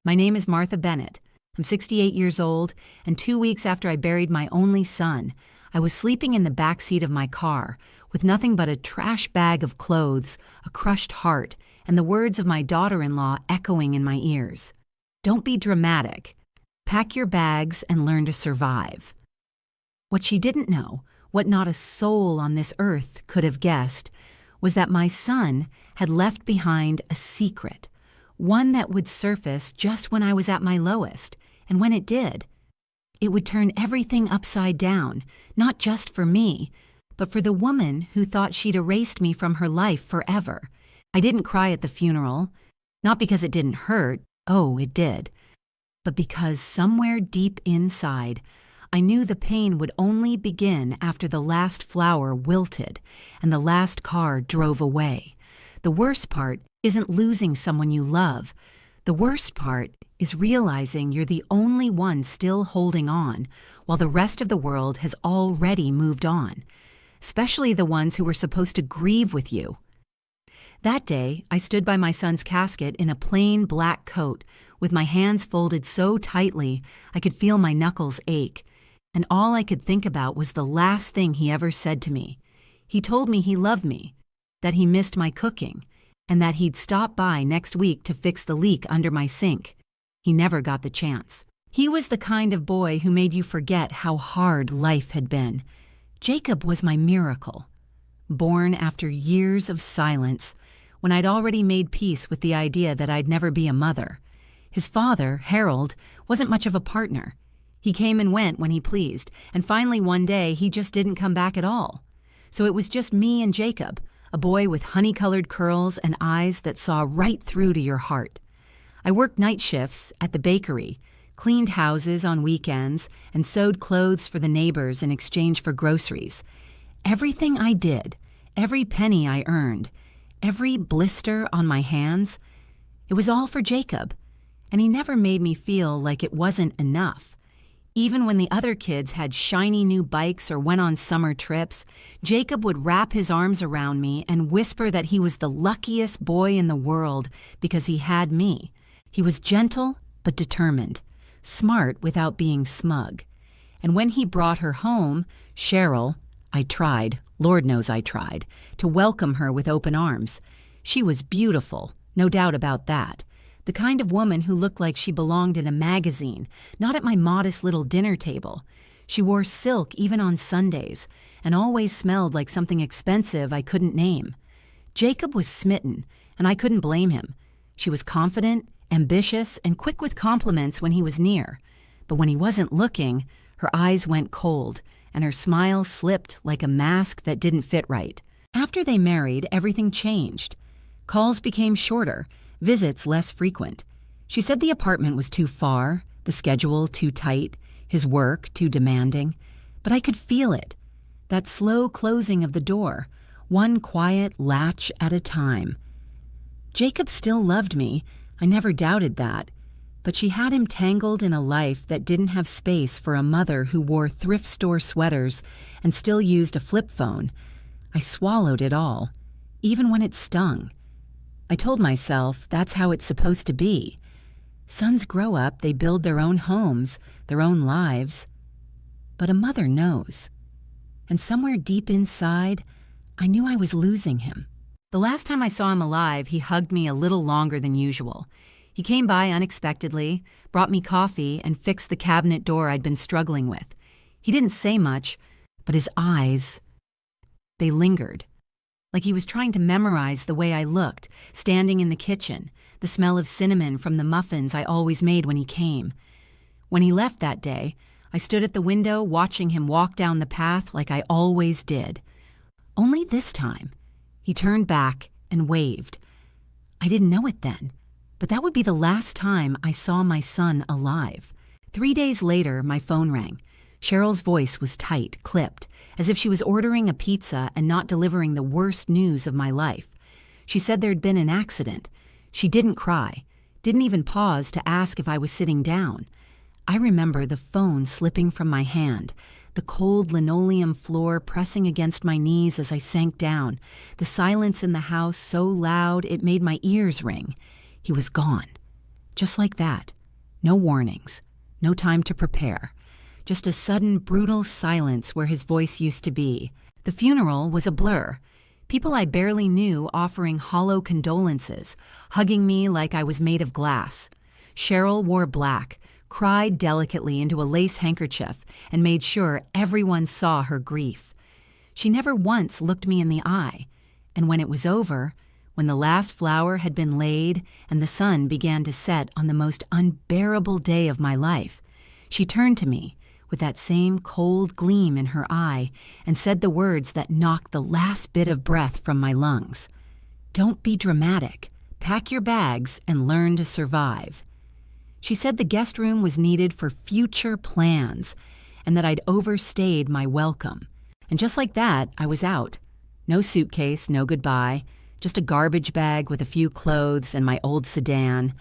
My name is Martha Bennett. I'm 68 years old, and 2 weeks after I buried my only son, I was sleeping in the back seat of my car with nothing but a trash bag of clothes, a crushed heart, and the words of my daughter-in-law echoing in my ears. Don't be dramatic. Pack your bags and learn to survive. What she didn't know, what not a soul on this earth could have guessed, was that my son had left behind a secret, one that would surface just when I was at my lowest, and when it did, it would turn everything upside down, not just for me, but for the woman who thought she'd erased me from her life forever. I didn't cry at the funeral, not because it didn't hurt, oh, it did, but because somewhere deep inside, I knew the pain would only begin after the last flower wilted and the last car drove away. The worst part isn't losing someone you love. The worst part is realizing you're the only one still holding on while the rest of the world has already moved on, especially the ones who were supposed to grieve with you. That day, I stood by my son's casket in a plain black coat with my hands folded so tightly I could feel my knuckles ache, and all I could think about was the last thing he ever said to me. He told me he loved me, that he missed my cooking, and that he'd stop by next week to fix the leak under my sink. He never got the chance. He was the kind of boy who made you forget how hard life had been. Jacob was my miracle, born after years of silence, when I'd already made peace with the idea that I'd never be a mother. His father, Harold, wasn't much of a partner. He came and went when he pleased, and finally one day he just didn't come back at all. So it was just me and Jacob, a boy with honey-colored curls and eyes that saw right through to your heart. I worked night shifts at the bakery, cleaned houses on weekends, and sewed clothes for the neighbors in exchange for groceries. Everything I did, every penny I earned, every blister on my hands, it was all for Jacob, and he never made me feel like it wasn't enough. Even when the other kids had shiny new bikes or went on summer trips, Jacob would wrap his arms around me and whisper that he was the luckiest boy in the world because he had me. He was gentle but determined, smart without being smug. And when he brought her home, Cheryl, I tried, Lord knows I tried, to welcome her with open arms. She was beautiful, no doubt about that. The kind of woman who looked like she belonged in a magazine, not at my modest little dinner table. She wore silk even on Sundays, and always smelled like something expensive I couldn't name. Jacob was smitten, and I couldn't blame him. She was confident, ambitious, and quick with compliments when he was near. But when he wasn't looking, her eyes went cold, and her smile slipped like a mask that didn't fit right. After they married, everything changed. Calls became shorter, visits less frequent. She said the apartment was too far, the schedule too tight, his work too demanding. But I could feel it, that slow closing of the door, one quiet latch at a time. Jacob still loved me, I never doubted that, but she had him tangled in a life that didn't have space for a mother who wore thrift store sweaters and still used a flip phone. I swallowed it all, even when it stung. I told myself that's how it's supposed to be. Sons grow up, they build their own homes, their own lives. But a mother knows. And somewhere deep inside, I knew I was losing him. The last time I saw him alive, he hugged me a little longer than usual. He came by unexpectedly, brought me coffee, and fixed the cabinet door I'd been struggling with. He didn't say much, but his eyes, they lingered. Like he was trying to memorize the way I looked, standing in the kitchen, the smell of cinnamon from the muffins I always made when he came. When he left that day, I stood at the window watching him walk down the path like I always did. Only this time, he turned back and waved. I didn't know it then, but that would be the last time I saw my son alive. 3 days later, my phone rang. Cheryl's voice was tight, clipped, as if she was ordering a pizza and not delivering the worst news of my life. She said there'd been an accident. She didn't cry, didn't even pause to ask if I was sitting down. I remember the phone slipping from my hand, the cold linoleum floor pressing against my knees as I sank down, the silence in the house so loud it made my ears ring. He was gone. Just like that. No warnings. No time to prepare. Just a sudden, brutal silence where his voice used to be. The funeral was a blur. People I barely knew offering hollow condolences, hugging me like I was made of glass. Cheryl wore black, cried delicately into a lace handkerchief, and made sure everyone saw her grief. She never once looked me in the eye, and when it was over, when the last flower had been laid and the sun began to set on the most unbearable day of my life, she turned to me with that same cold gleam in her eye and said the words that knocked the last bit of breath from my lungs. "Don't be dramatic. Pack your bags and learn to survive." She said the guest room was needed for future plans and that I'd overstayed my welcome. And just like that, I was out. No suitcase, no goodbye, just a garbage bag with a few clothes and my old sedan,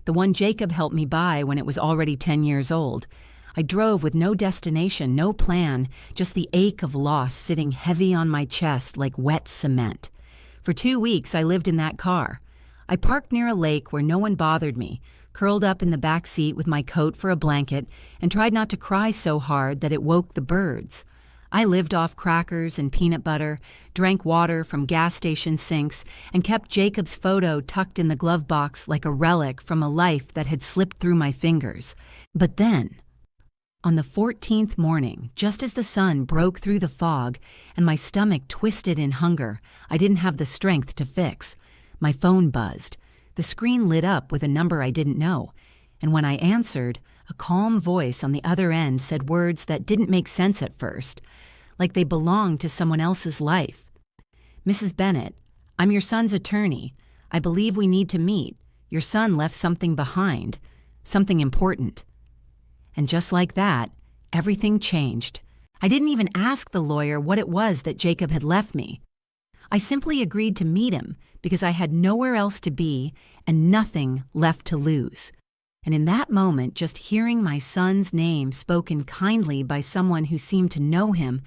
the one Jacob helped me buy when it was already 10 years old. I drove with no destination, no plan, just the ache of loss sitting heavy on my chest like wet cement. For 2 weeks, I lived in that car. I parked near a lake where no one bothered me, curled up in the back seat with my coat for a blanket, and tried not to cry so hard that it woke the birds. I lived off crackers and peanut butter, drank water from gas station sinks, and kept Jacob's photo tucked in the glove box like a relic from a life that had slipped through my fingers. But then, on the 14th morning, just as the sun broke through the fog and my stomach twisted in hunger I didn't have the strength to fix, my phone buzzed. The screen lit up with a number I didn't know, and when I answered, a calm voice on the other end said words that didn't make sense at first, like they belonged to someone else's life. "Mrs. Bennett, I'm your son's attorney. I believe we need to meet. Your son left something behind, something important." And just like that, everything changed. I didn't even ask the lawyer what it was that Jacob had left me. I simply agreed to meet him because I had nowhere else to be and nothing left to lose. And in that moment, just hearing my son's name spoken kindly by someone who seemed to know him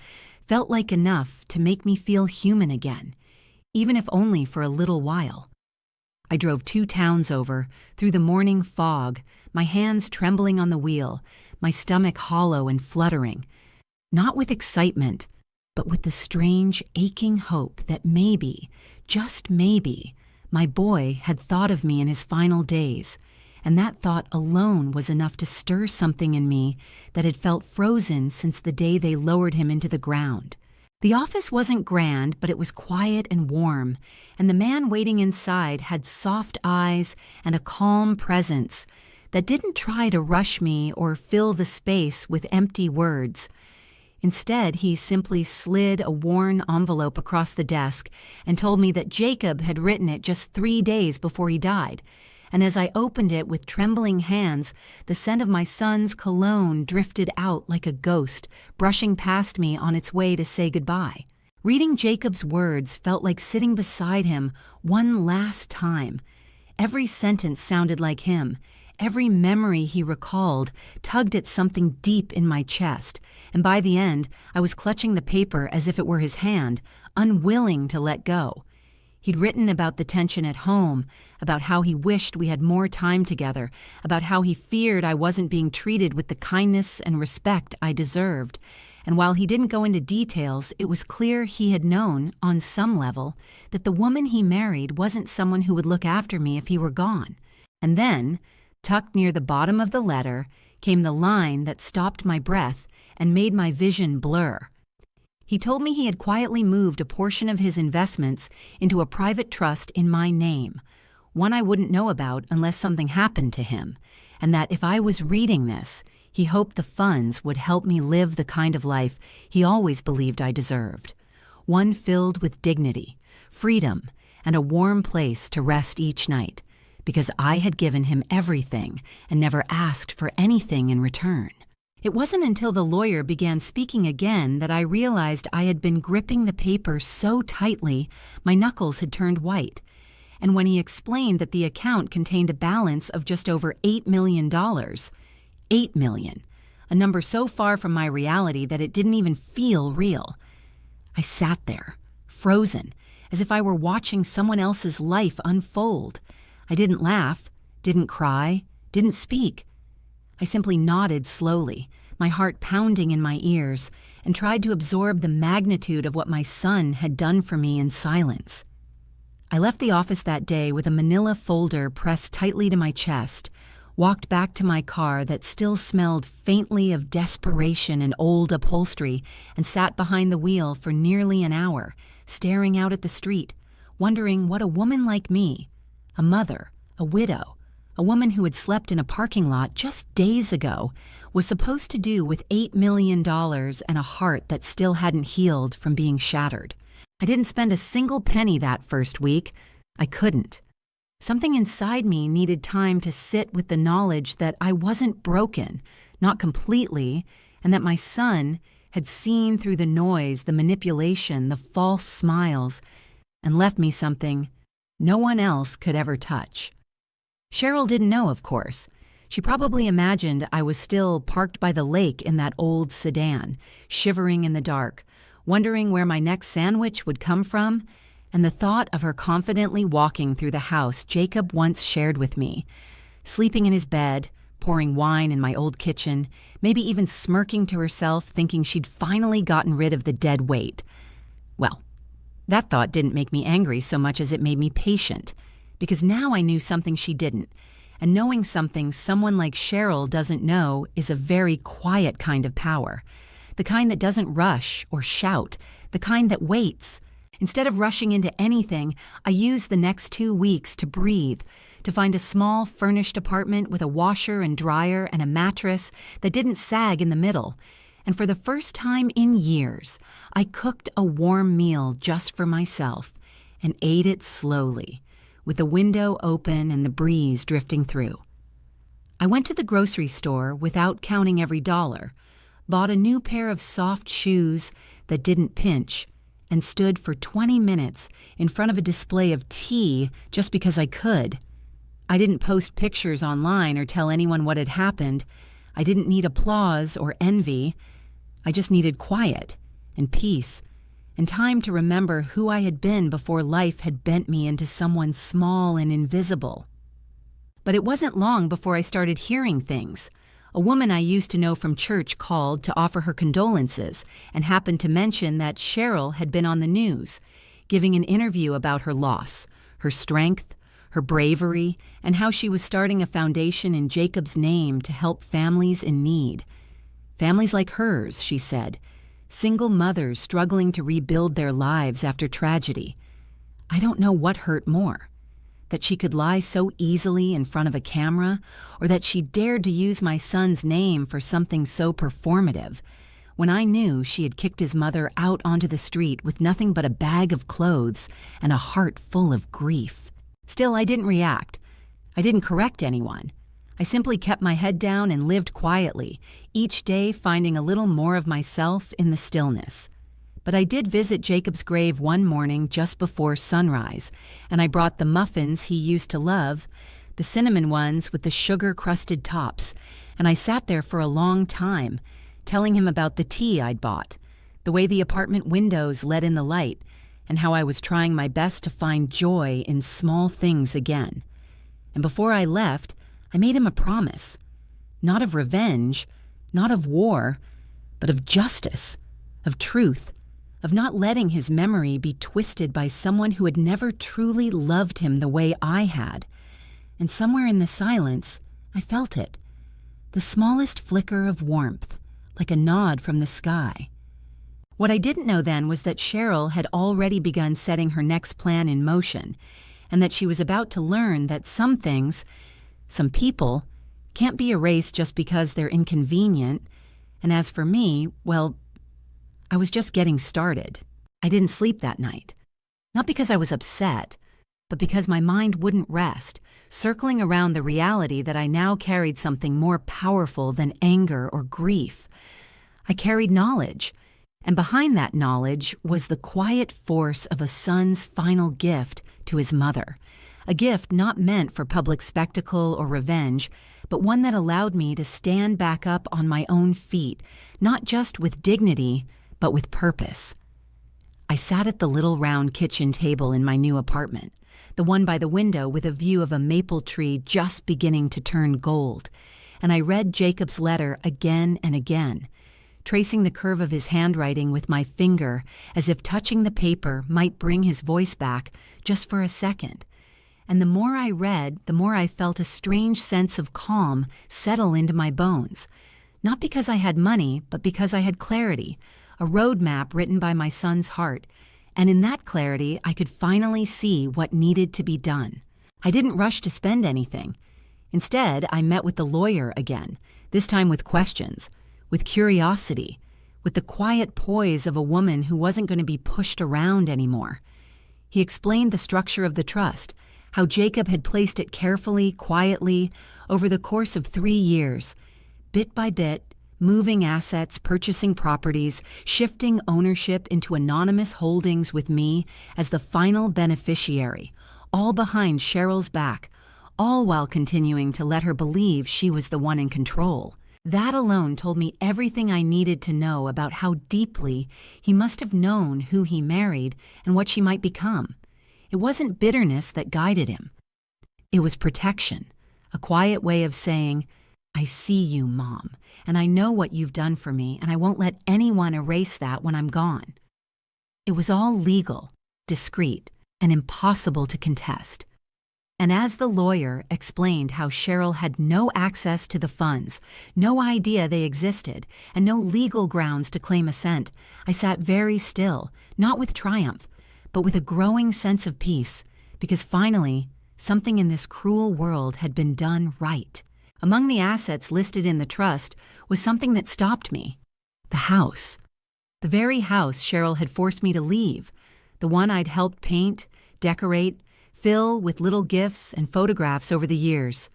felt like enough to make me feel human again, even if only for a little while. I drove 2 towns over, through the morning fog, my hands trembling on the wheel, my stomach hollow and fluttering, not with excitement, but with the strange, aching hope that maybe, just maybe, my boy had thought of me in his final days, and that thought alone was enough to stir something in me that had felt frozen since the day they lowered him into the ground. The office wasn't grand, but it was quiet and warm, and the man waiting inside had soft eyes and a calm presence that didn't try to rush me or fill the space with empty words. Instead, he simply slid a worn envelope across the desk and told me that Jacob had written it just 3 days before he died. And as I opened it with trembling hands, the scent of my son's cologne drifted out like a ghost, brushing past me on its way to say goodbye. Reading Jacob's words felt like sitting beside him one last time. Every sentence sounded like him. Every memory he recalled tugged at something deep in my chest, and by the end, I was clutching the paper as if it were his hand, unwilling to let go. He'd written about the tension at home, about how he wished we had more time together, about how he feared I wasn't being treated with the kindness and respect I deserved. And while he didn't go into details, it was clear he had known, on some level, that the woman he married wasn't someone who would look after me if he were gone. And then, tucked near the bottom of the letter, came the line that stopped my breath and made my vision blur. He told me he had quietly moved a portion of his investments into a private trust in my name, one I wouldn't know about unless something happened to him, and that if I was reading this, he hoped the funds would help me live the kind of life he always believed I deserved, one filled with dignity, freedom, and a warm place to rest each night, because I had given him everything and never asked for anything in return. It wasn't until the lawyer began speaking again that I realized I had been gripping the paper so tightly my knuckles had turned white. And when he explained that the account contained a balance of just over $8 million, $8 million, a number so far from my reality that it didn't even feel real, I sat there, frozen, as if I were watching someone else's life unfold. I didn't laugh, didn't cry, didn't speak. I simply nodded slowly, my heart pounding in my ears, and tried to absorb the magnitude of what my son had done for me in silence. I left the office that day with a manila folder pressed tightly to my chest, walked back to my car that still smelled faintly of desperation and old upholstery, and sat behind the wheel for nearly an hour, staring out at the street, wondering what a woman like me, a mother, a widow, a woman who had slept in a parking lot just days ago, was supposed to do with $8 million and a heart that still hadn't healed from being shattered. I didn't spend a single penny that first week. I couldn't. Something inside me needed time to sit with the knowledge that I wasn't broken, not completely, and that my son had seen through the noise, the manipulation, the false smiles, and left me something no one else could ever touch. Cheryl didn't know, of course. She probably imagined I was still parked by the lake in that old sedan, shivering in the dark, wondering where my next sandwich would come from, and the thought of her confidently walking through the house Jacob once shared with me, sleeping in his bed, pouring wine in my old kitchen, maybe even smirking to herself, thinking she'd finally gotten rid of the dead weight. Well, that thought didn't make me angry so much as it made me patient, because now I knew something she didn't, and knowing something someone like Cheryl doesn't know is a very quiet kind of power, the kind that doesn't rush or shout, the kind that waits. Instead of rushing into anything, I used the next 2 weeks to breathe, to find a small furnished apartment with a washer and dryer and a mattress that didn't sag in the middle. And for the first time in years, I cooked a warm meal just for myself and ate it slowly, with the window open and the breeze drifting through. I went to the grocery store without counting every dollar, bought a new pair of soft shoes that didn't pinch, and stood for 20 minutes in front of a display of tea just because I could. I didn't post pictures online or tell anyone what had happened. I didn't need applause or envy. I just needed quiet and peace and time to remember who I had been before life had bent me into someone small and invisible. But it wasn't long before I started hearing things. A woman I used to know from church called to offer her condolences and happened to mention that Cheryl had been on the news, giving an interview about her loss, her strength, her bravery, and how she was starting a foundation in Jacob's name to help families in need. Families like hers, she said, single mothers struggling to rebuild their lives after tragedy. I don't know what hurt more, that she could lie so easily in front of a camera, or that she dared to use my son's name for something so performative, when I knew she had kicked his mother out onto the street with nothing but a bag of clothes and a heart full of grief. Still, I didn't react. I didn't correct anyone. I simply kept my head down and lived quietly, each day finding a little more of myself in the stillness. But I did visit Jacob's grave one morning just before sunrise, and I brought the muffins he used to love, the cinnamon ones with the sugar-crusted tops, and I sat there for a long time, telling him about the tea I'd bought, the way the apartment windows let in the light, and how I was trying my best to find joy in small things again. And before I left, I made him a promise, not of revenge, not of war, but of justice, of truth, of not letting his memory be twisted by someone who had never truly loved him the way I had. And somewhere in the silence, I felt it, the smallest flicker of warmth, like a nod from the sky. What I didn't know then was that Cheryl had already begun setting her next plan in motion, and that she was about to learn that some things, some people, can't be erased just because they're inconvenient. And as for me, well, I was just getting started. I didn't sleep that night. Not because I was upset, but because my mind wouldn't rest, circling around the reality that I now carried something more powerful than anger or grief. I carried knowledge, and behind that knowledge was the quiet force of a son's final gift to his mother, a gift not meant for public spectacle or revenge, but one that allowed me to stand back up on my own feet, not just with dignity, but with purpose. I sat at the little round kitchen table in my new apartment, the one by the window with a view of a maple tree just beginning to turn gold. And I read Jacob's letter again and again, tracing the curve of his handwriting with my finger as if touching the paper might bring his voice back just for a second. And the more I read, the more I felt a strange sense of calm settle into my bones. Not because I had money, but because I had clarity, a roadmap written by my son's heart. And in that clarity, I could finally see what needed to be done. I didn't rush to spend anything. Instead, I met with the lawyer again, this time with questions, with curiosity, with the quiet poise of a woman who wasn't going to be pushed around anymore. He explained the structure of the trust, how Jacob had placed it carefully, quietly, over the course of 3 years, bit by bit, moving assets, purchasing properties, shifting ownership into anonymous holdings with me as the final beneficiary, all behind Cheryl's back, all while continuing to let her believe she was the one in control. That alone told me everything I needed to know about how deeply he must have known who he married and what she might become. It wasn't bitterness that guided him. It was protection, a quiet way of saying, I see you, Mom, and I know what you've done for me, and I won't let anyone erase that when I'm gone. It was all legal, discreet, and impossible to contest. And as the lawyer explained how Cheryl had no access to the funds, no idea they existed, and no legal grounds to claim assent, I sat very still, not with triumph, but with a growing sense of peace, because finally, something in this cruel world had been done right. Among the assets listed in the trust was something that stopped me. The house. The very house Cheryl had forced me to leave, the one I'd helped paint, decorate, fill with little gifts and photographs over the years.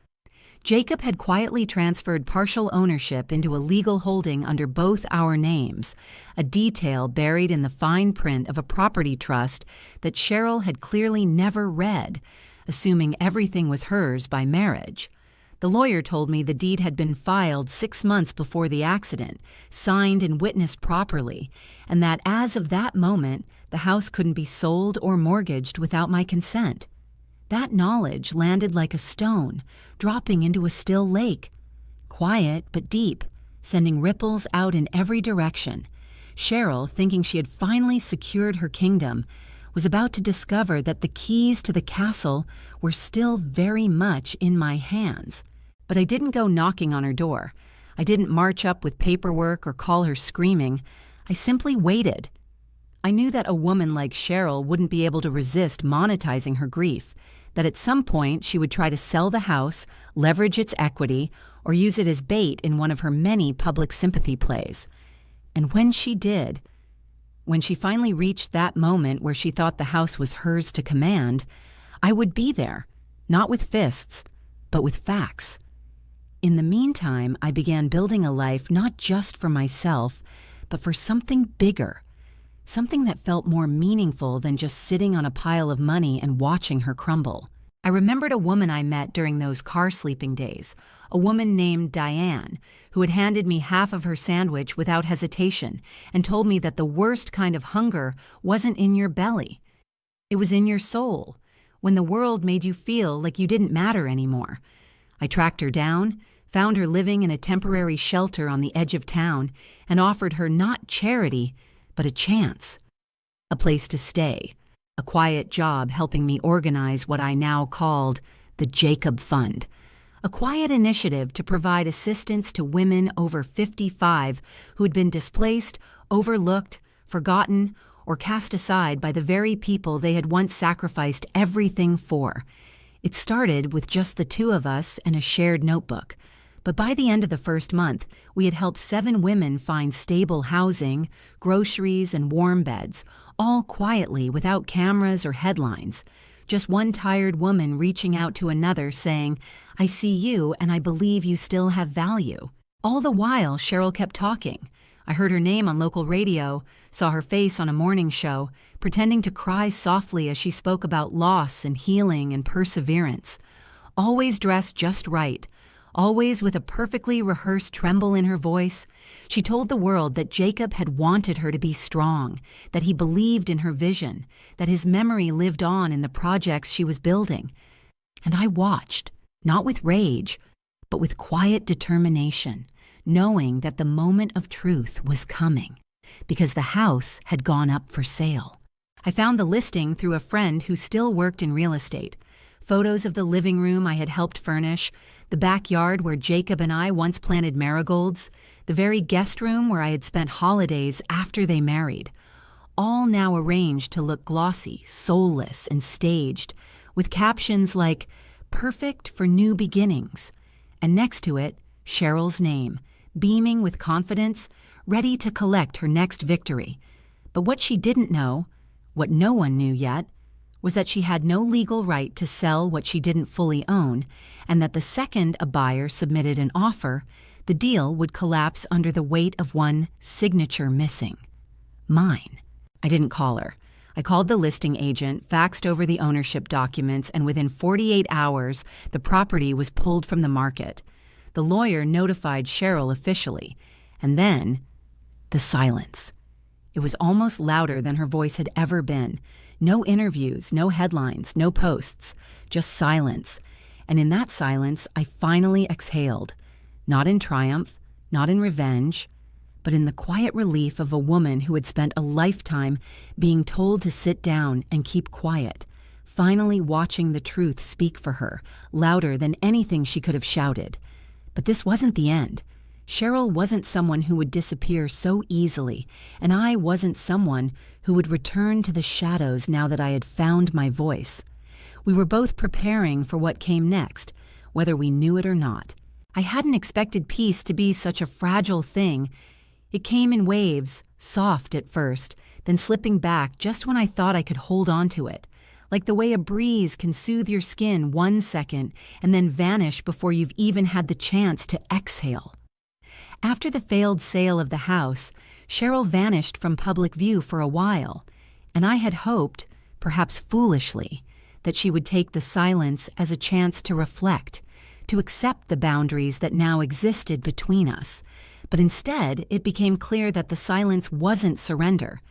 Jacob had quietly transferred partial ownership into a legal holding under both our names, a detail buried in the fine print of a property trust that Cheryl had clearly never read, assuming everything was hers by marriage. The lawyer told me the deed had been filed 6 months before the accident, signed and witnessed properly, and that as of that moment, the house couldn't be sold or mortgaged without my consent. That knowledge landed like a stone, dropping into a still lake. Quiet but deep, sending ripples out in every direction. Cheryl, thinking she had finally secured her kingdom, was about to discover that the keys to the castle were still very much in my hands. But I didn't go knocking on her door. I didn't march up with paperwork or call her screaming. I simply waited. I knew that a woman like Cheryl wouldn't be able to resist monetizing her grief, that at some point she would try to sell the house, leverage its equity, or use it as bait in one of her many public sympathy plays. And when she did, when she finally reached that moment where she thought the house was hers to command, I would be there, not with fists, but with facts. In the meantime, I began building a life not just for myself, but for something bigger, something that felt more meaningful than just sitting on a pile of money and watching her crumble. I remembered a woman I met during those car sleeping days, a woman named Diane, who had handed me half of her sandwich without hesitation and told me that the worst kind of hunger wasn't in your belly. It was in your soul, when the world made you feel like you didn't matter anymore. I tracked her down, found her living in a temporary shelter on the edge of town, and offered her not charity, but a chance. A place to stay, a quiet job helping me organize what I now called the Jacob Fund, a quiet initiative to provide assistance to women over 55 who had been displaced, overlooked, forgotten, or cast aside by the very people they had once sacrificed everything for. It started with just the two of us and a shared notebook. But by the end of the first month, we had helped 7 women find stable housing, groceries, and warm beds, all quietly without cameras or headlines. Just one tired woman reaching out to another saying, I see you and I believe you still have value. All the while, Cheryl kept talking. I heard her name on local radio, saw her face on a morning show, pretending to cry softly as she spoke about loss and healing and perseverance. Always dressed just right, Always with a perfectly rehearsed tremble in her voice, she told the world that Jacob had wanted her to be strong, that he believed in her vision, that his memory lived on in the projects she was building. And I watched, not with rage, but with quiet determination, knowing that the moment of truth was coming, because the house had gone up for sale. I found the listing through a friend who still worked in real estate. Photos of the living room I had helped furnish, the backyard where Jacob and I once planted marigolds, the very guest room where I had spent holidays after they married, all now arranged to look glossy, soulless, and staged, with captions like, "Perfect for new beginnings," and next to it, Cheryl's name, beaming with confidence, ready to collect her next victory. But what she didn't know, what no one knew yet, was that she had no legal right to sell what she didn't fully own, and that the second a buyer submitted an offer, the deal would collapse under the weight of one signature missing. Mine. I didn't call her. I called the listing agent, faxed over the ownership documents, and within 48 hours, the property was pulled from the market. The lawyer notified Cheryl officially, and then the silence. It was almost louder than her voice had ever been. No interviews, no headlines, no posts, just silence. And in that silence, I finally exhaled, not in triumph, not in revenge, but in the quiet relief of a woman who had spent a lifetime being told to sit down and keep quiet, finally watching the truth speak for her, louder than anything she could have shouted. But this wasn't the end. Cheryl wasn't someone who would disappear so easily, and I wasn't someone who would return to the shadows now that I had found my voice. We were both preparing for what came next, whether we knew it or not. I hadn't expected peace to be such a fragile thing. It came in waves, soft at first, then slipping back just when I thought I could hold on to it, like the way a breeze can soothe your skin 1 second and then vanish before you've even had the chance to exhale. After the failed sale of the house, Cheryl vanished from public view for a while, and I had hoped, perhaps foolishly, that she would take the silence as a chance to reflect, to accept the boundaries that now existed between us. But instead, it became clear that the silence wasn't surrender.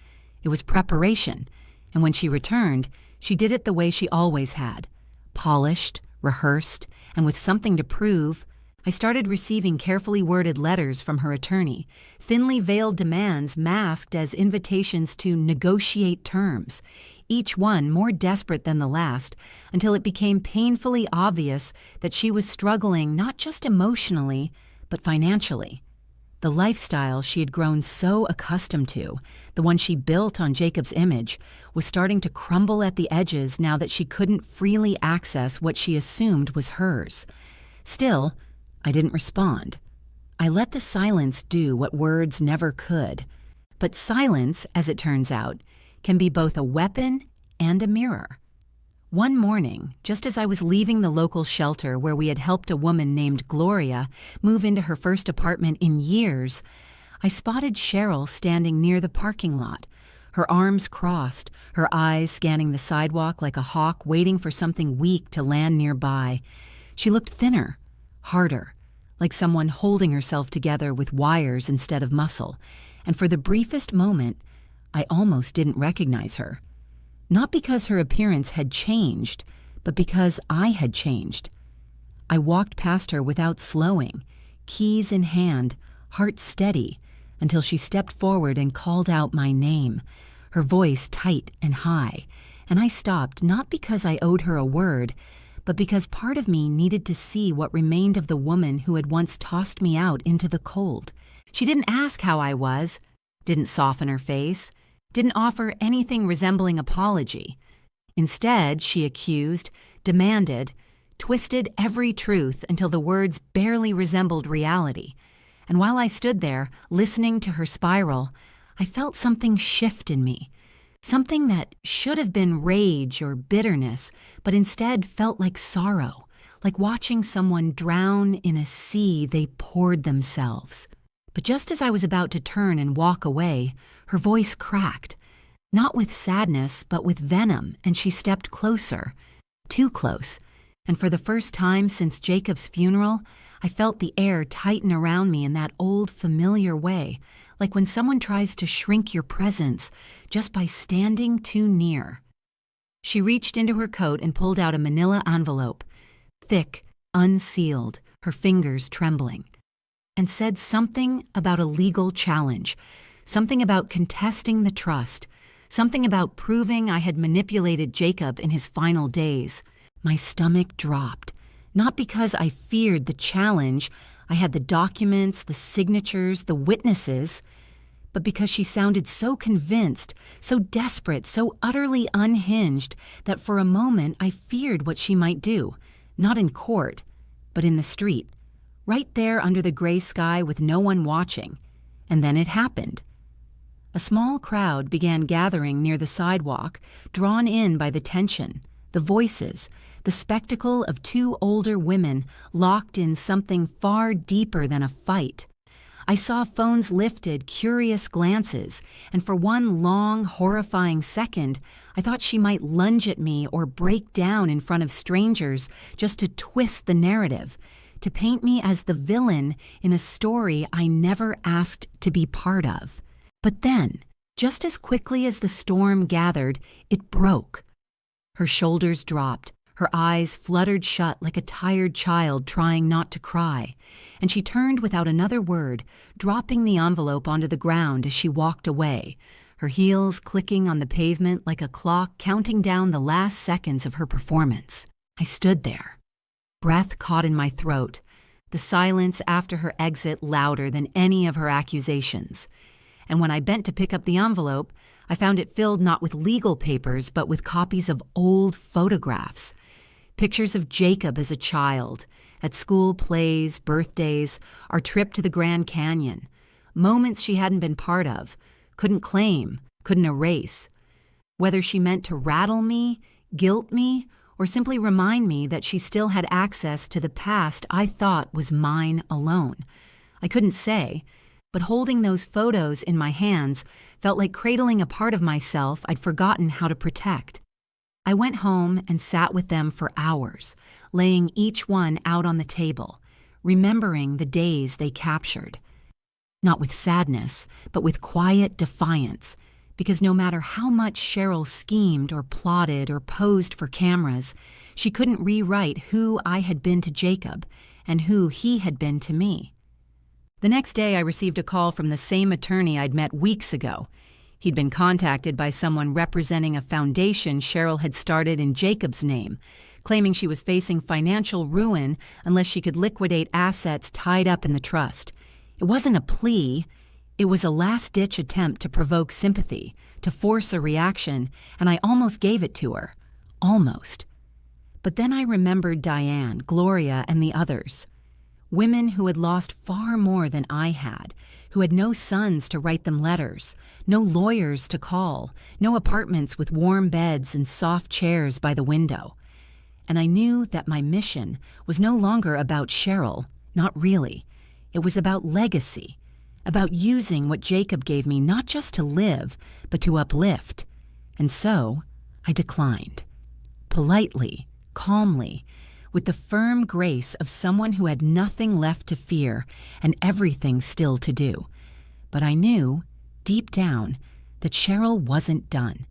It was preparation, and when she returned, she did it the way she always had, polished, rehearsed, and with something to prove. I started receiving carefully worded letters from her attorney, thinly veiled demands masked as invitations to negotiate terms, each one more desperate than the last, until it became painfully obvious that she was struggling not just emotionally, but financially. The lifestyle she had grown so accustomed to, the one she built on Jacob's image, was starting to crumble at the edges now that she couldn't freely access what she assumed was hers. Still, I didn't respond. I let the silence do what words never could. But silence, as it turns out, can be both a weapon and a mirror. One morning, just as I was leaving the local shelter where we had helped a woman named Gloria move into her first apartment in years, I spotted Cheryl standing near the parking lot, her arms crossed, her eyes scanning the sidewalk like a hawk waiting for something weak to land nearby. She looked thinner, harder, like someone holding herself together with wires instead of muscle, and for the briefest moment, I almost didn't recognize her. Not because her appearance had changed, but because I had changed. I walked past her without slowing, keys in hand, heart steady, until she stepped forward and called out my name, her voice tight and high, and I stopped not because I owed her a word, but because part of me needed to see what remained of the woman who had once tossed me out into the cold. She didn't ask how I was, didn't soften her face, didn't offer anything resembling apology. Instead, she accused, demanded, twisted every truth until the words barely resembled reality. And while I stood there, listening to her spiral, I felt something shift in me. Something that should have been rage or bitterness, but instead felt like sorrow, like watching someone drown in a sea they poured themselves. But just as I was about to turn and walk away, her voice cracked, not with sadness, but with venom, and she stepped closer, too close. And for the first time since Jacob's funeral, I felt the air tighten around me in that old familiar way, like when someone tries to shrink your presence just by standing too near. She reached into her coat and pulled out a manila envelope, thick, unsealed, her fingers trembling, and said something about a legal challenge, something about contesting the trust, something about proving I had manipulated Jacob in his final days. My stomach dropped, not because I feared the challenge. I had the documents, the signatures, the witnesses, but because she sounded so convinced, so desperate, so utterly unhinged that for a moment I feared what she might do, not in court, but in the street, right there under the gray sky with no one watching. And then it happened. A small crowd began gathering near the sidewalk, drawn in by the tension, the voices, the spectacle of two older women locked in something far deeper than a fight. I saw phones lifted, curious glances, and for one long, horrifying second, I thought she might lunge at me or break down in front of strangers just to twist the narrative, to paint me as the villain in a story I never asked to be part of. But then, just as quickly as the storm gathered, it broke. Her shoulders dropped, her eyes fluttered shut like a tired child trying not to cry, and she turned without another word, dropping the envelope onto the ground as she walked away, her heels clicking on the pavement like a clock counting down the last seconds of her performance. I stood there, breath caught in my throat, the silence after her exit louder than any of her accusations. And when I bent to pick up the envelope, I found it filled not with legal papers, but with copies of old photographs. Pictures of Jacob as a child, at school plays, birthdays, our trip to the Grand Canyon. Moments she hadn't been part of, couldn't claim, couldn't erase. Whether she meant to rattle me, guilt me, or simply remind me that she still had access to the past I thought was mine alone, I couldn't say. But holding those photos in my hands felt like cradling a part of myself I'd forgotten how to protect. I went home and sat with them for hours, laying each one out on the table, remembering the days they captured. Not with sadness, but with quiet defiance, because no matter how much Cheryl schemed or plotted or posed for cameras, she couldn't rewrite who I had been to Jacob and who he had been to me. The next day, I received a call from the same attorney I'd met weeks ago. He'd been contacted by someone representing a foundation Cheryl had started in Jacob's name, claiming she was facing financial ruin unless she could liquidate assets tied up in the trust. It wasn't a plea. It was a last-ditch attempt to provoke sympathy, to force a reaction, and I almost gave it to her. Almost. But then I remembered Diane, Gloria, and the others. Women who had lost far more than I had, who had no sons to write them letters, no lawyers to call, no apartments with warm beds and soft chairs by the window. And I knew that my mission was no longer about Cheryl, not really. It was about legacy, about using what Jacob gave me not just to live, but to uplift. And so I declined. Politely, calmly, with the firm grace of someone who had nothing left to fear and everything still to do. But I knew, deep down, that Cheryl wasn't done.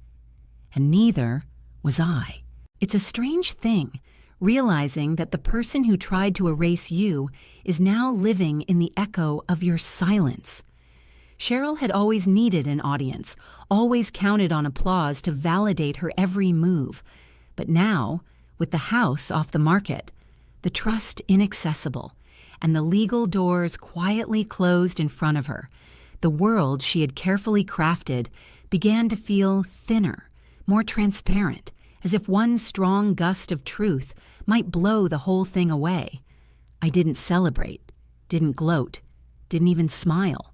And neither was I. It's a strange thing, realizing that the person who tried to erase you is now living in the echo of your silence. Cheryl had always needed an audience, always counted on applause to validate her every move. But now, with the house off the market, the trust inaccessible, and the legal doors quietly closed in front of her, the world she had carefully crafted began to feel thinner, more transparent, as if one strong gust of truth might blow the whole thing away. I didn't celebrate, didn't gloat, didn't even smile.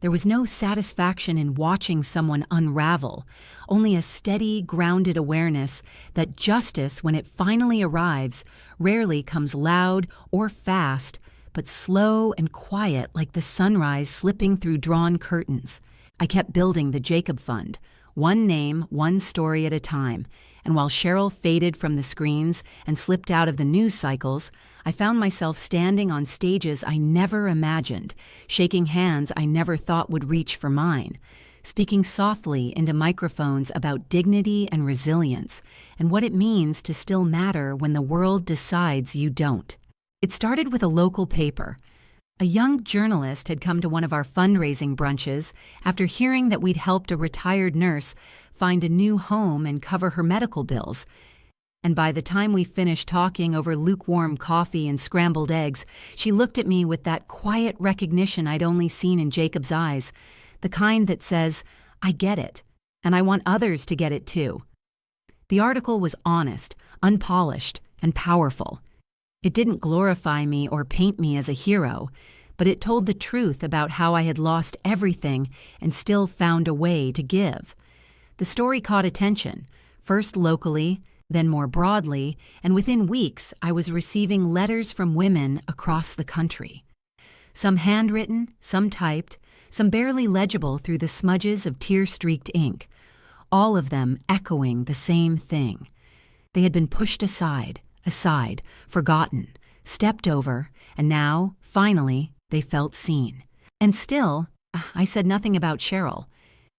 There was no satisfaction in watching someone unravel, only a steady, grounded awareness that justice, when it finally arrives, rarely comes loud or fast, but slow and quiet like the sunrise slipping through drawn curtains. I kept building the Jacob Fund, one name, one story at a time, And while Cheryl faded from the screens and slipped out of the news cycles, I found myself standing on stages I never imagined, shaking hands I never thought would reach for mine, speaking softly into microphones about dignity and resilience and what it means to still matter when the world decides you don't. It started with a local paper. A young journalist had come to one of our fundraising brunches after hearing that we'd helped a retired nurse find a new home and cover her medical bills. And by the time we finished talking over lukewarm coffee and scrambled eggs, she looked at me with that quiet recognition I'd only seen in Jacob's eyes, the kind that says, "I get it, and I want others to get it too." The article was honest, unpolished, and powerful. It didn't glorify me or paint me as a hero, but it told the truth about how I had lost everything and still found a way to give. The story caught attention, first locally, then more broadly, and within weeks I was receiving letters from women across the country. Some handwritten, some typed, some barely legible through the smudges of tear-streaked ink, all of them echoing the same thing. They had been pushed aside, forgotten, stepped over, and now, finally, they felt seen. And still, I said nothing about Cheryl.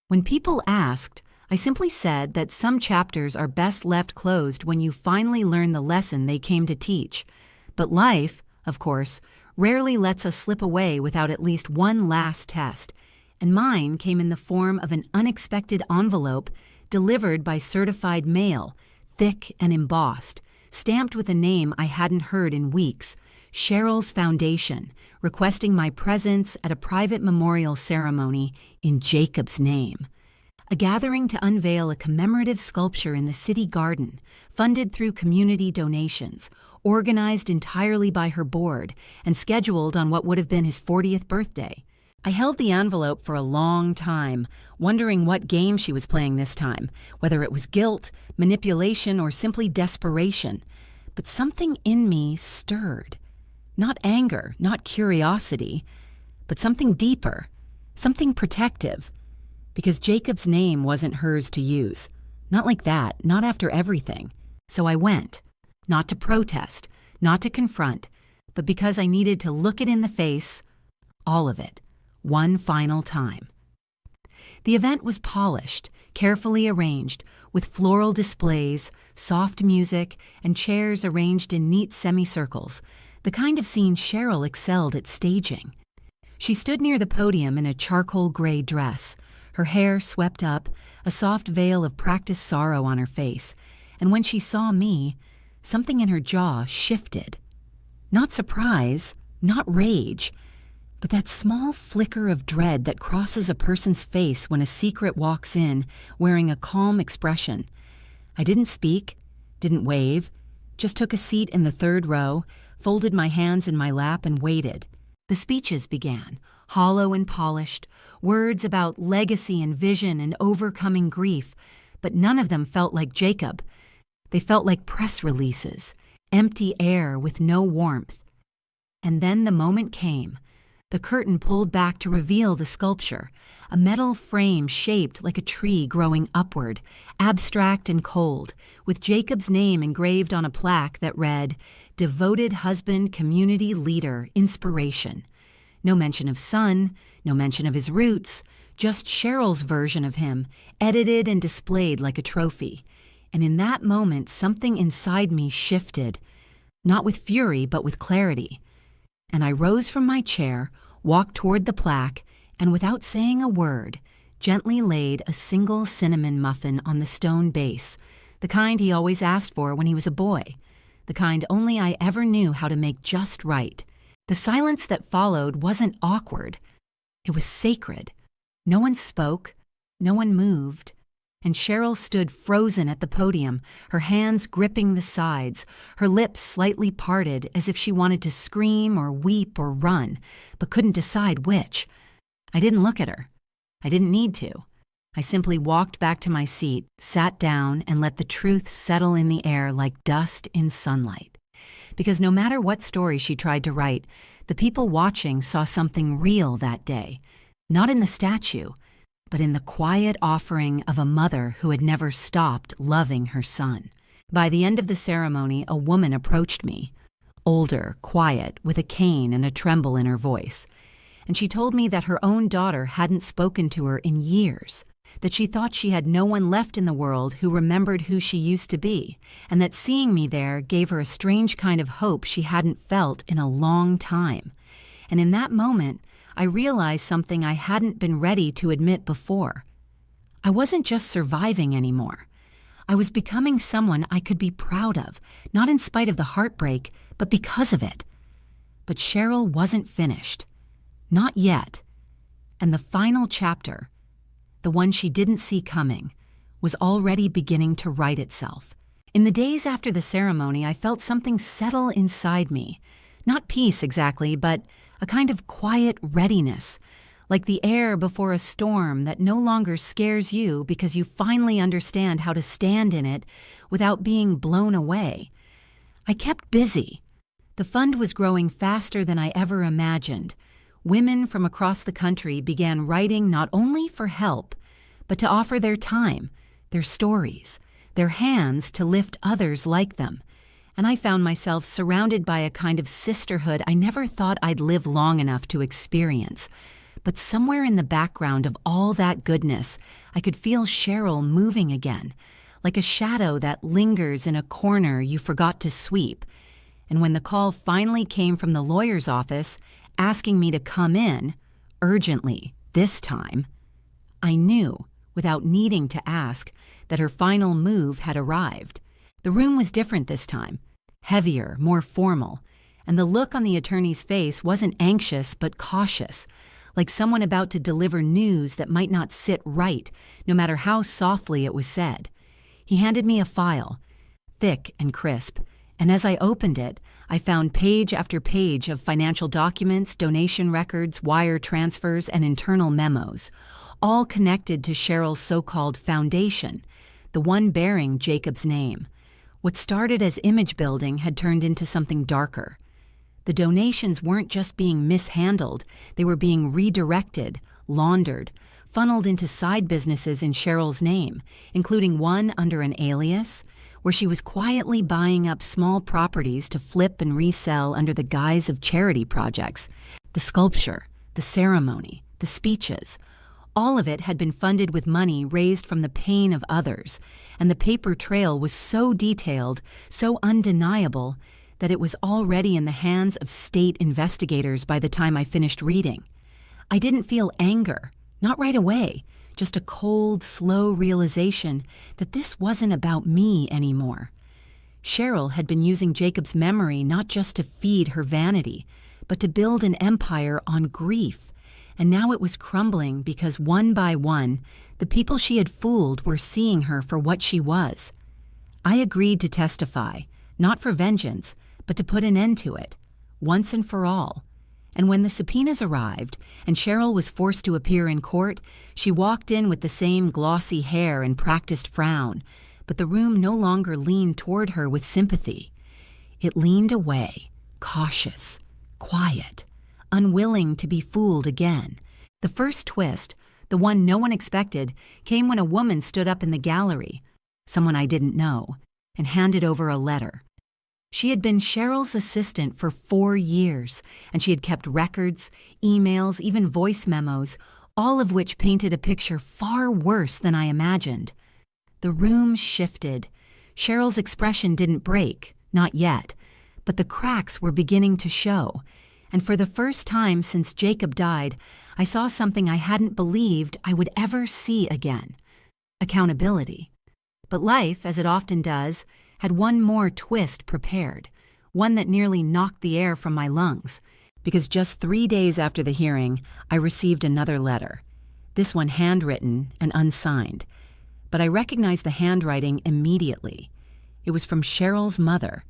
When people asked, I simply said that some chapters are best left closed when you finally learn the lesson they came to teach. But life, of course, rarely lets us slip away without at least one last test, and mine came in the form of an unexpected envelope delivered by certified mail, thick and embossed, stamped with a name I hadn't heard in weeks, Cheryl's Foundation, requesting my presence at a private memorial ceremony in Jacob's name. A gathering to unveil a commemorative sculpture in the city garden, funded through community donations, organized entirely by her board, and scheduled on what would have been his 40th birthday. I held the envelope for a long time, wondering what game she was playing this time, whether it was guilt, manipulation, or simply desperation. But something in me stirred. Not anger, not curiosity, but something deeper, something protective. Because Jacob's name wasn't hers to use. Not like that, not after everything. So I went. Not to protest, not to confront, but because I needed to look it in the face, all of it, one final time. The event was polished, carefully arranged, with floral displays, soft music, and chairs arranged in neat semicircles, the kind of scene Cheryl excelled at staging. She stood near the podium in a charcoal gray dress, her hair swept up, a soft veil of practiced sorrow on her face, and when she saw me, something in her jaw shifted. Not surprise, not rage, but that small flicker of dread that crosses a person's face when a secret walks in wearing a calm expression. I didn't speak, didn't wave, just took a seat in the third row, folded my hands in my lap and waited. The speeches began, hollow and polished, words about legacy and vision and overcoming grief, but none of them felt like Jacob. They felt like press releases, empty air with no warmth. And then the moment came. The curtain pulled back to reveal the sculpture, a metal frame shaped like a tree growing upward, abstract and cold, with Jacob's name engraved on a plaque that read, "Devoted husband, community leader, inspiration." No mention of son, no mention of his roots, just Cheryl's version of him, edited and displayed like a trophy. And in that moment, something inside me shifted, not with fury, but with clarity. And I rose from my chair, walked toward the plaque, and without saying a word, gently laid a single cinnamon muffin on the stone base, the kind he always asked for when he was a boy, the kind only I ever knew how to make just right. The silence that followed wasn't awkward. It was sacred. No one spoke, no one moved, and Cheryl stood frozen at the podium, her hands gripping the sides, her lips slightly parted as if she wanted to scream or weep or run, but couldn't decide which. I didn't look at her. I didn't need to. I simply walked back to my seat, sat down, and let the truth settle in the air like dust in sunlight. Because no matter what story she tried to write, the people watching saw something real that day. Not in the statue, but in the quiet offering of a mother who had never stopped loving her son. By the end of the ceremony, a woman approached me, older, quiet, with a cane and a tremble in her voice, and she told me that her own daughter hadn't spoken to her in years, that she thought she had no one left in the world who remembered who she used to be, and that seeing me there gave her a strange kind of hope she hadn't felt in a long time. And in that moment, I realized something I hadn't been ready to admit before. I wasn't just surviving anymore. I was becoming someone I could be proud of, not in spite of the heartbreak, but because of it. But Cheryl wasn't finished. Not yet. And the final chapter, the one she didn't see coming, was already beginning to write itself. In the days after the ceremony, I felt something settle inside me. Not peace exactly, but a kind of quiet readiness, like the air before a storm that no longer scares you because you finally understand how to stand in it without being blown away. I kept busy. The fund was growing faster than I ever imagined. Women from across the country began writing not only for help, but to offer their time, their stories, their hands to lift others like them. And I found myself surrounded by a kind of sisterhood I never thought I'd live long enough to experience. But somewhere in the background of all that goodness, I could feel Cheryl moving again, like a shadow that lingers in a corner you forgot to sweep. And when the call finally came from the lawyer's office, asking me to come in, urgently, this time, I knew, without needing to ask, that her final move had arrived. The room was different this time, heavier, more formal, and the look on the attorney's face wasn't anxious but cautious, like someone about to deliver news that might not sit right, no matter how softly it was said. He handed me a file, thick and crisp, and as I opened it, I found page after page of financial documents, donation records, wire transfers, and internal memos, all connected to Cheryl's so-called foundation, the one bearing Jacob's name. What started as image building had turned into something darker. The donations weren't just being mishandled, they were being redirected, laundered, funneled into side businesses in Cheryl's name, including one under an alias, where she was quietly buying up small properties to flip and resell under the guise of charity projects. The sculpture, the ceremony, the speeches, all of it had been funded with money raised from the pain of others, and the paper trail was so detailed, so undeniable, that it was already in the hands of state investigators by the time I finished reading. I didn't feel anger, not right away, just a cold, slow realization that this wasn't about me anymore. Cheryl had been using Jacob's memory not just to feed her vanity, but to build an empire on grief, and now it was crumbling because one by one, the people she had fooled were seeing her for what she was. I agreed to testify, not for vengeance, but to put an end to it, once and for all. And when the subpoenas arrived and Cheryl was forced to appear in court, she walked in with the same glossy hair and practiced frown, but the room no longer leaned toward her with sympathy. It leaned away, cautious, quiet, unwilling to be fooled again. The first twist, the one no one expected, came when a woman stood up in the gallery, someone I didn't know, and handed over a letter. She had been Cheryl's assistant for 4 years, and she had kept records, emails, even voice memos, all of which painted a picture far worse than I imagined. The room shifted. Cheryl's expression didn't break, not yet, but the cracks were beginning to show, and for the first time since Jacob died, I saw something I hadn't believed I would ever see again: accountability. But life, as it often does, had one more twist prepared, one that nearly knocked the air from my lungs, because just 3 days after the hearing, I received another letter, this one handwritten and unsigned. But I recognized the handwriting immediately. It was from Cheryl's mother.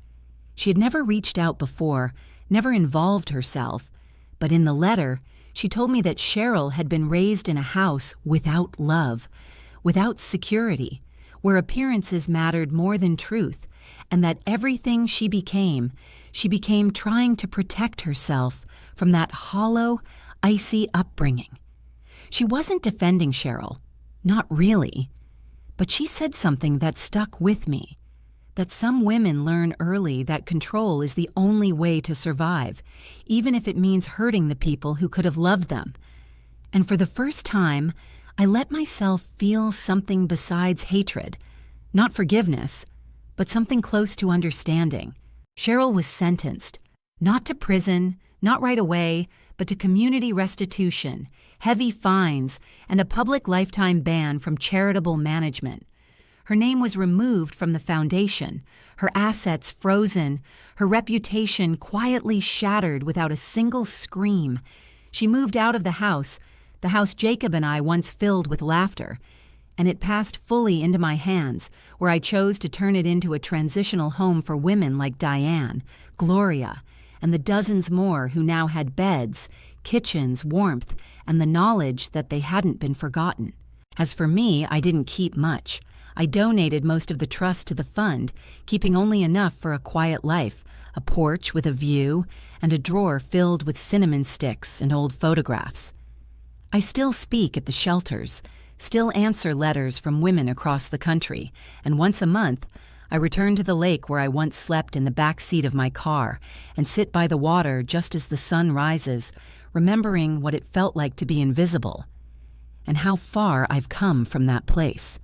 She had never reached out before, never involved herself, but in the letter, she told me that Cheryl had been raised in a house without love, without security, where appearances mattered more than truth, and that everything she became trying to protect herself from that hollow, icy upbringing. She wasn't defending Cheryl. Not really. But she said something that stuck with me. That some women learn early that control is the only way to survive, even if it means hurting the people who could have loved them. And for the first time, I let myself feel something besides hatred. Not forgiveness, but something close to understanding. Cheryl was sentenced, not to prison, not right away, but to community restitution, heavy fines, and a public lifetime ban from charitable management. Her name was removed from the foundation, her assets frozen, her reputation quietly shattered without a single scream. She moved out of the house Jacob and I once filled with laughter, and it passed fully into my hands, where I chose to turn it into a transitional home for women like Diane, Gloria, and the dozens more who now had beds, kitchens, warmth, and the knowledge that they hadn't been forgotten. As for me, I didn't keep much. I donated most of the trust to the fund, keeping only enough for a quiet life, a porch with a view, and a drawer filled with cinnamon sticks and old photographs. I still speak at the shelters, still answer letters from women across the country, and once a month, I return to the lake where I once slept in the back seat of my car and sit by the water just as the sun rises, remembering what it felt like to be invisible, and how far I've come from that place.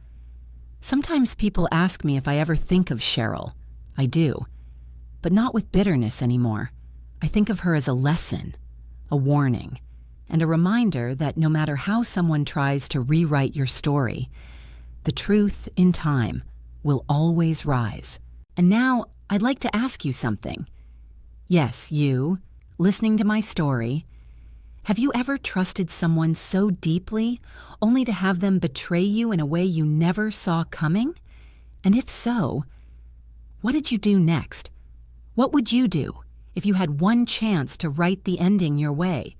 Sometimes people ask me if I ever think of Cheryl. I do, but not with bitterness anymore. I think of her as a lesson, a warning, and a reminder that no matter how someone tries to rewrite your story, the truth in time will always rise. And now I'd like to ask you something. Yes, you, listening to my story, have you ever trusted someone so deeply only to have them betray you in a way you never saw coming? And if so, what did you do next? What would you do if you had one chance to write the ending your way?